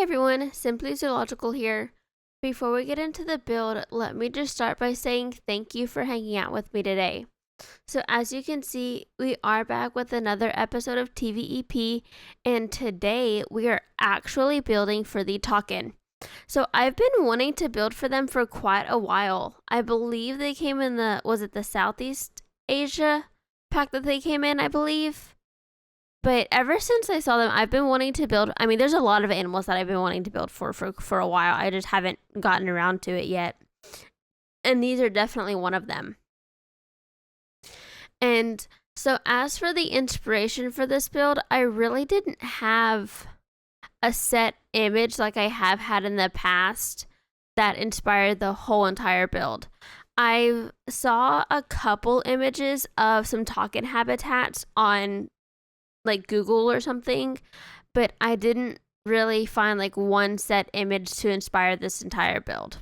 everyone, Simply Zoological here. Before we get into the build, let me just start by saying thank you for hanging out with me today. So as you can see, we are back with another episode of TVEP, and today we are actually building for the Takin. So I've been wanting to build for them for quite a while. I believe they came in the Southeast Asia pack that they came in, I believe? But ever since I saw them, I've been wanting to build. I mean, there's a lot of animals that I've been wanting to build for a while. I just haven't gotten around to it yet. And these are definitely one of them. And so as for the inspiration for this build, I really didn't have a set image like I have had in the past that inspired the whole entire build. I saw a couple images of some Takin habitats on like Google or something, but I didn't really find like one set image to inspire this entire build.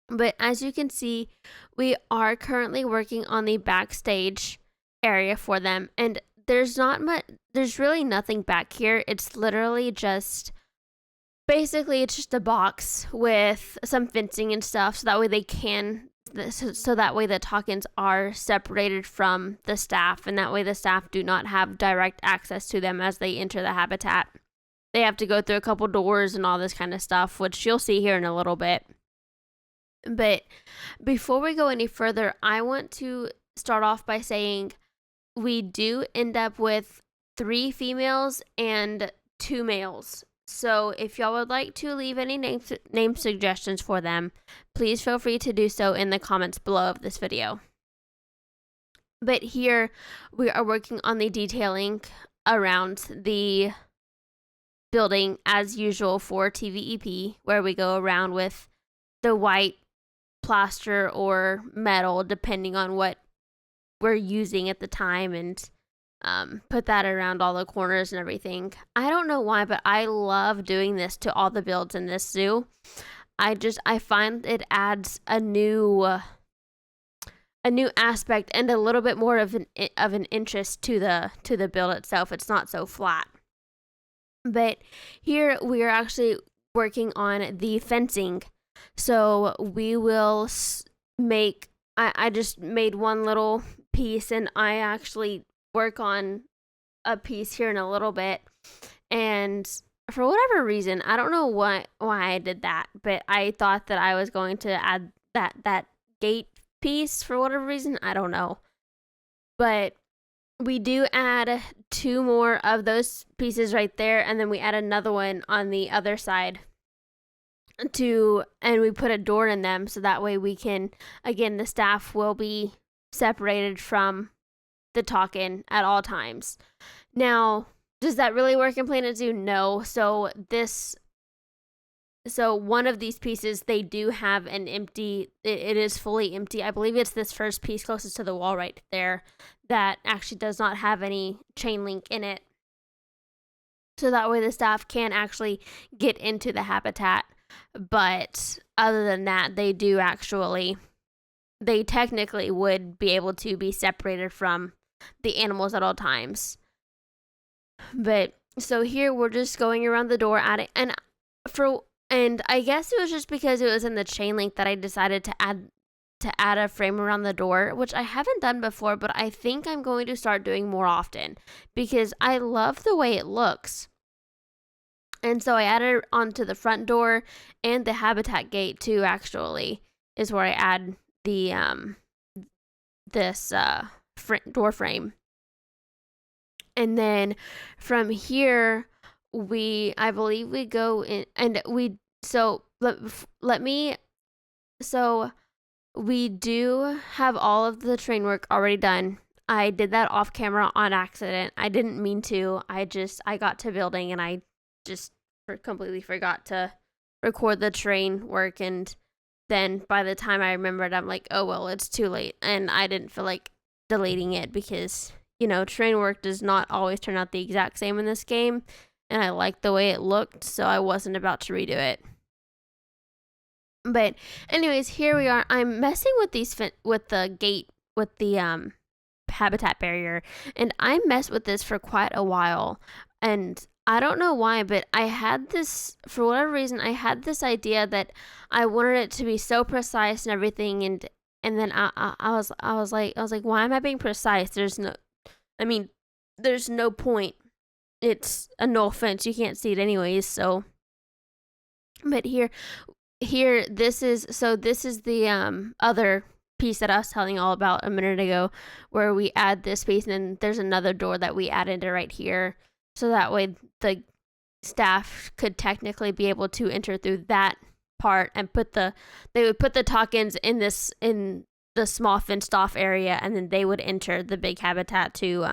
But as you can see, we are currently working on the backstage area for them, and there's really nothing back here. It's literally just it's just a box with some fencing and stuff, so that way that way the Takins are separated from the staff, and that way the staff do not have direct access to them as they enter the habitat. They have to go through a couple doors and all this kind of stuff, which you'll see here in a little bit. But before we go any further, I want to start off by saying we do end up with 3 females and 2 males. So if y'all would like to leave any name suggestions for them, please feel free to do so in the comments below of this video. But here we are working on the detailing around the building as usual for TVEP, where we go around with the white plaster or metal depending on what we're using at the time, and put that around all the corners and everything. I don't know why, but I love doing this to all the builds in this zoo. I find it adds a new aspect and a little bit more of an interest to the build itself. It's not so flat. But here we are actually working on the fencing. So we will make. I just made one little piece, and I actually work on a piece here in a little bit, and for whatever reason, I don't know why I did that, but I thought that I was going to add that gate piece for whatever reason. I don't know, but we do add 2 more of those pieces right there, and then we add another one on the other side and we put a door in them, so that way we can, again, the staff will be separated from the Takin at all times. Now, does that really work in Planet Zoo? No. So one of these pieces, they do have an empty, it is fully empty. I believe it's this first piece closest to the wall right there that actually does not have any chain link in it. So that way the staff can actually get into the habitat. But other than that, they technically would be able to be separated from the animals at all times. But so here we're just going around the door at it, and I guess it was just because it was in the chain link that I decided to add a frame around the door, which I haven't done before, but I think I'm going to start doing more often because I love the way it looks. And so I added it onto the front door and the habitat gate too, actually, is where I add the door frame. And then from here, I believe we go in, and we do have all of the train work already done. I did that off camera on accident. I didn't mean to. I got to building and I just completely forgot to record the train work, and then by the time I remembered, I'm like, oh well, it's too late, and I didn't feel like deleting it because, you know, train work does not always turn out the exact same in this game, and I liked the way it looked, so I wasn't about to redo it. But anyways, here we are. I'm messing with with the gate, with the habitat barrier, and I messed with this for quite a while, and I don't know why, but I had this, for whatever reason, I had this idea that I wanted it to be so precise and everything, and then I was like, why am I being precise? I mean, there's no point. It's a no offense, you can't see it anyways. So, but this is the other piece that I was telling you all about a minute ago, where we add this piece, and then there's another door that we added right here, so that way the staff could technically be able to enter through that part and they would put the Takins in the small fenced off area, and then they would enter the big habitat to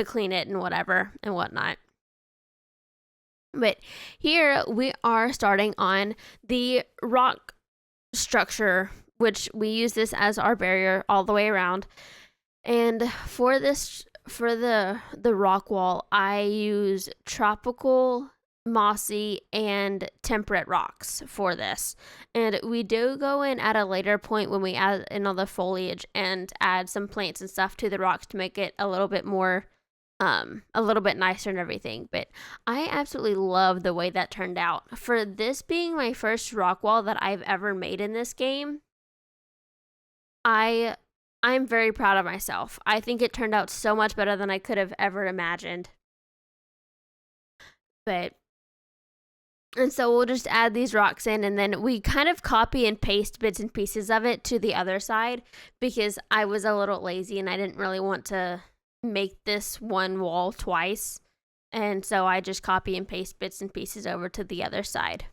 clean it and whatever and whatnot. But here we are starting on the rock structure, which we use this as our barrier all the way around. And for the rock wall, I use tropical, mossy, and temperate rocks for this. And we do go in at a later point when we add in all the foliage and add some plants and stuff to the rocks to make it a little bit more a little bit nicer and everything. But I absolutely love the way that turned out. For this being my first rock wall that I've ever made in this game, I'm very proud of myself. I think it turned out so much better than I could have ever imagined. And so we'll just add these rocks in, and then we kind of copy and paste bits and pieces of it to the other side, because I was a little lazy and I didn't really want to make this one wall twice. And so I just copy and paste bits and pieces over to the other side.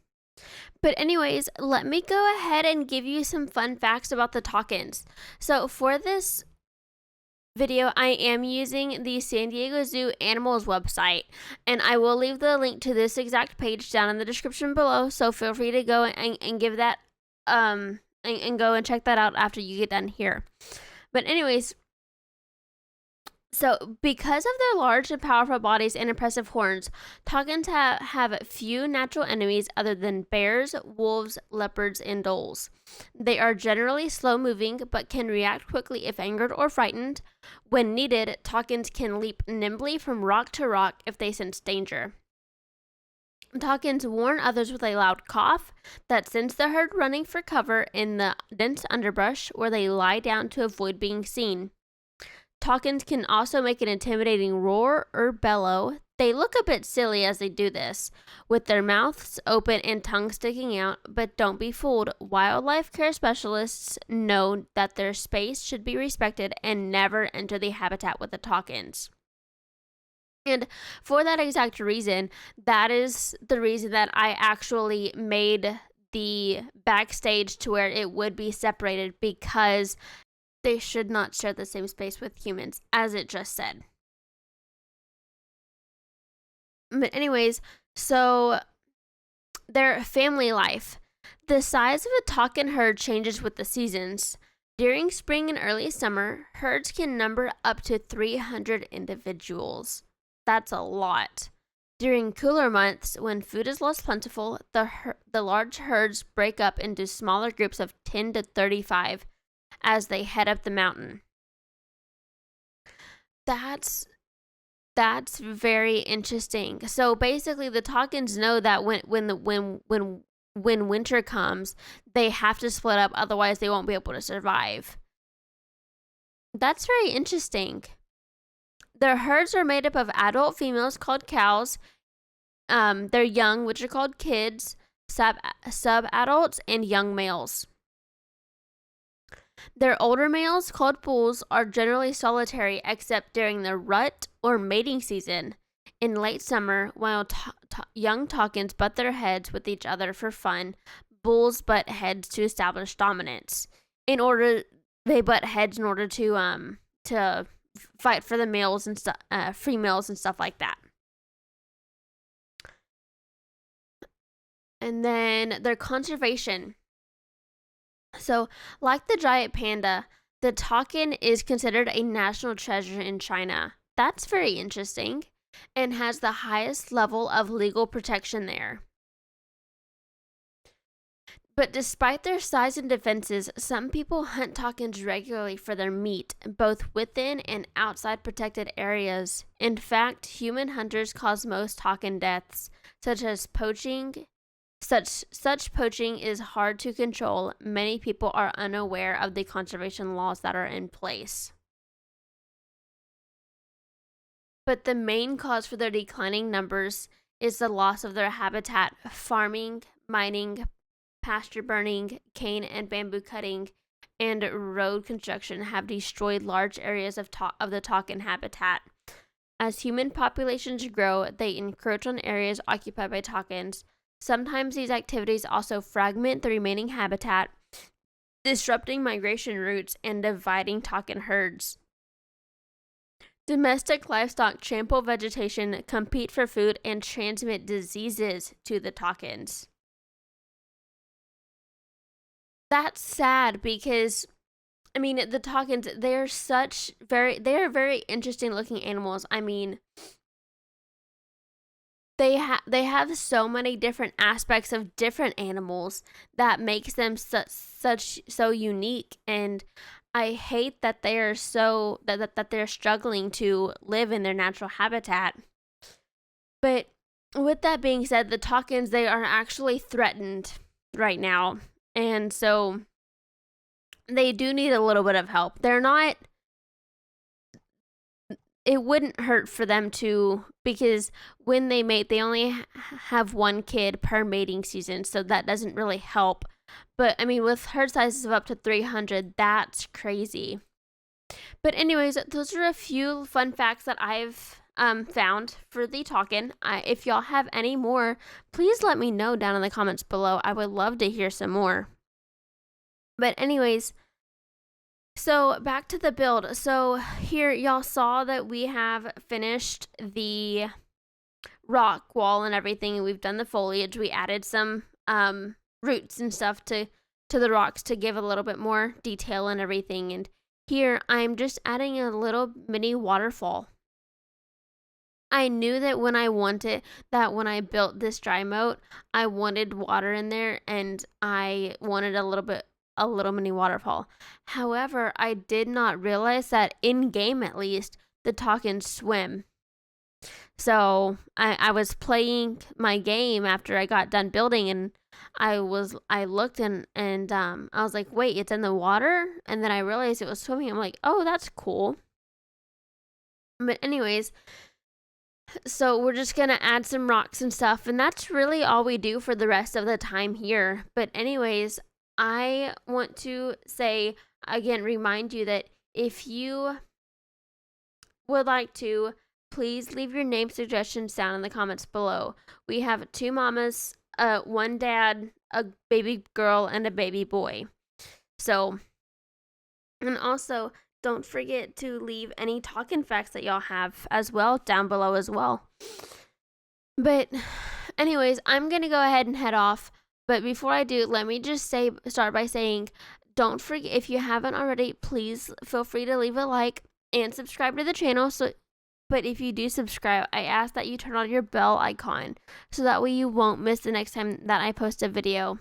But anyways, let me go ahead and give you some fun facts about the Takins. So for this video, I am using the San Diego Zoo Animals website, and I will leave the link to this exact page down in the description below, so feel free to go and give that and go and check that out after you get done here. But anyways, so because of their large and powerful bodies and impressive horns, Takins have few natural enemies other than bears, wolves, leopards, and dholes. They are generally slow-moving, but can react quickly if angered or frightened. When needed, Takins can leap nimbly from rock to rock if they sense danger. Takins warn others with a loud cough that sends the herd running for cover in the dense underbrush, where they lie down to avoid being seen. Takins can also make an intimidating roar or bellow. They look a bit silly as they do this, with their mouths open and tongues sticking out, but don't be fooled. Wildlife care specialists know that their space should be respected and never enter the habitat with the Takins. And for that exact reason, that is the reason that I actually made the backstage to where it would be separated, because they should not share the same space with humans, as it just said. But anyways, so their family life. The size of a Takin herd changes with the seasons. During spring and early summer, herds can number up to 300 individuals. That's a lot. During cooler months, when food is less plentiful, the large herds break up into smaller groups of 10 to 35 as they head up the mountain. That's very interesting. So basically, the Takins know that when winter comes, they have to split up, otherwise they won't be able to survive. That's very interesting. Their herds are made up of adult females called cows, their young, which are called kids, sub-adults, and young males. Their older males, called bulls, are generally solitary except during the rut or mating season. In late summer, while young Takins butt their heads with each other for fun, bulls butt heads to establish dominance. They butt heads in order to fight for the males and females and stuff like that. And then their conservation. So, like the giant panda, the Takin is considered a national treasure in China. That's very interesting, and has the highest level of legal protection there. But despite their size and defenses, some people hunt Takins regularly for their meat, both within and outside protected areas. In fact, human hunters cause most Takin deaths, such as poaching. Such poaching is hard to control. Many people are unaware of the conservation laws that are in place. But the main cause for their declining numbers is the loss of their habitat. Farming, mining, pasture burning, cane and bamboo cutting, and road construction have destroyed large areas of the Takin habitat. As human populations grow, they encroach on areas occupied by Takins. Sometimes these activities also fragment the remaining habitat, disrupting migration routes and dividing Takin herds. Domestic livestock trample vegetation, compete for food, and transmit diseases to the Takins. That's sad because, I mean, the Takins, they are very interesting looking animals. I mean, they have so many different aspects of different animals that makes them so unique, and I hate that they are that they're struggling to live in their natural habitat. But with that being said, the Takins, they are actually threatened right now. And so they do need a little bit of help. It wouldn't hurt for them to, because when they mate, they only have one kid per mating season. So that doesn't really help. But I mean, with herd sizes of up to 300, that's crazy. But anyways, those are a few fun facts that I've found for the Takin. If y'all have any more, please let me know down in the comments below. I would love to hear some more. But anyways, so back to the build. So here y'all saw that we have finished the rock wall and everything. We've done the foliage. We added some roots and stuff to the rocks to give a little bit more detail and everything. And here I'm just adding a little mini waterfall. I knew that when I built this dry moat, I wanted water in there, and I wanted a little mini waterfall. However, I did not realize that in game, at least, the Takins swim. So I was playing my game after I got done building, and I looked and I was like, wait, it's in the water? And then I realized it was swimming. I'm like, oh, that's cool. But anyways, so we're just going to add some rocks and stuff, and that's really all we do for the rest of the time here. But anyways, I want to say, again, remind you that if you would like to, please leave your name suggestions down in the comments below. We have 2 mamas, 1 dad, a baby girl, and a baby boy. So, and also, don't forget to leave any Takin facts that y'all have as well down below as well. But anyways, I'm going to go ahead and head off. But before I do, let me just start by saying, don't forget, if you haven't already, please feel free to leave a like and subscribe to the channel. But if you do subscribe, I ask that you turn on your bell icon so that way you won't miss the next time that I post a video.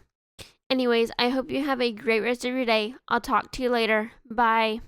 Anyways, I hope you have a great rest of your day. I'll talk to you later. Bye.